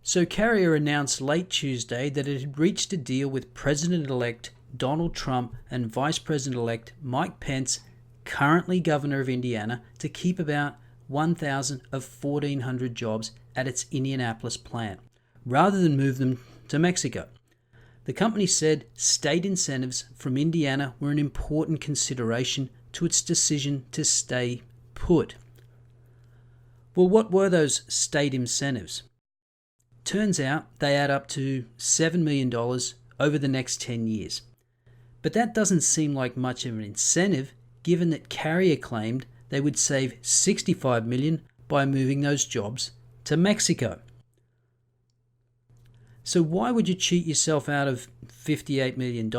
So Carrier announced late Tuesday that it had reached a deal with President-elect Donald Trump and Vice President-elect Mike Pence, currently governor of Indiana, to keep about 1,000 of 1,400 jobs at its Indianapolis plant, rather than move them to Mexico. The company said state incentives from Indiana were an important consideration to its decision to stay put. Well, what were those state incentives? Turns out they add up to $7 million over the next 10 years. But that doesn't seem like much of an incentive, given that Carrier claimed they would save $65 million by moving those jobs to Mexico. So why would you cheat yourself out of $58 million?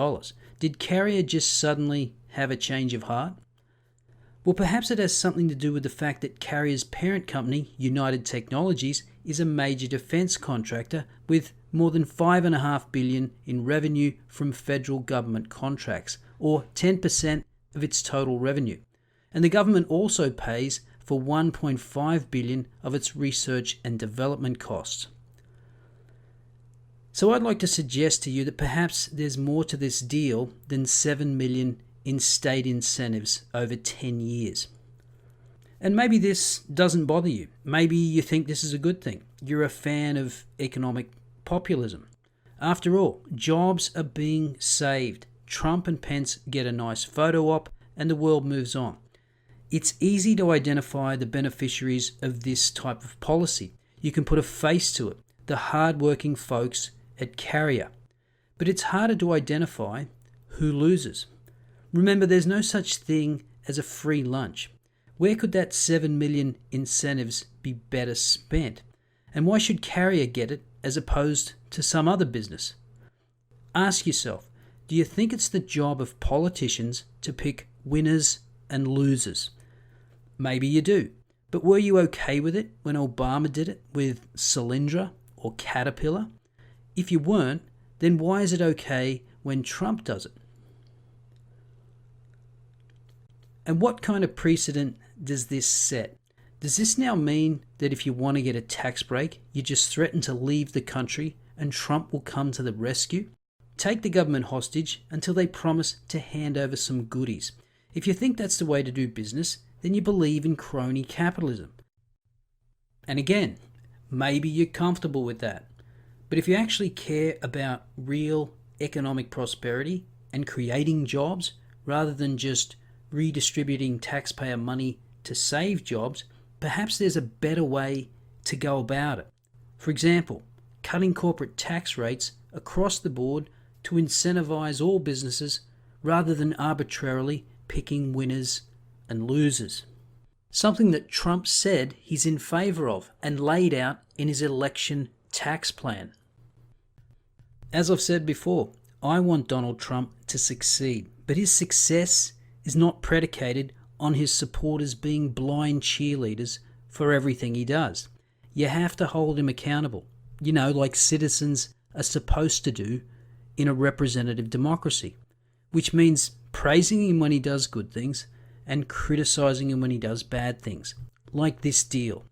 Did Carrier just suddenly have a change of heart? Well, perhaps it has something to do with the fact that Carrier's parent company, United Technologies, is a major defense contractor with more than $5.5 billion in revenue from federal government contracts, or 10% of its total revenue. And the government also pays for $1.5 billion of its research and development costs. So I'd like to suggest to you that perhaps there's more to this deal than $7 million in state incentives over 10 years. And maybe this doesn't bother you. Maybe you think this is a good thing. You're a fan of economic populism. After all, jobs are being saved. Trump and Pence get a nice photo op and the world moves on. It's easy to identify the beneficiaries of this type of policy. You can put a face to it, the hard-working folks at Carrier. But it's harder to identify who loses. Remember, there's no such thing as a free lunch. Where could that $7 million incentives be better spent? And why should Carrier get it as opposed to some other business? Ask yourself, do you think it's the job of politicians to pick winners and losers? Maybe you do. But were you okay with it when Obama did it with Solyndra or Caterpillar? If you weren't, then why is it okay when Trump does it? And what kind of precedent does this set? Does this now mean that if you want to get a tax break, you just threaten to leave the country and Trump will come to the rescue? Take the government hostage until they promise to hand over some goodies. If you think that's the way to do business, then you believe in crony capitalism. And again, maybe you're comfortable with that. But if you actually care about real economic prosperity and creating jobs, rather than just redistributing taxpayer money to save jobs, perhaps there's a better way to go about it. For example, cutting corporate tax rates across the board to incentivize all businesses rather than arbitrarily picking winners and losers. Something that Trump said he's in favor of and laid out in his election tax plan. As I've said before, I want Donald Trump to succeed, but his success is not predicated on his supporters being blind cheerleaders for everything he does. You have to hold him accountable, like citizens are supposed to do in a representative democracy, which means praising him when he does good things and criticizing him when he does bad things, like this deal.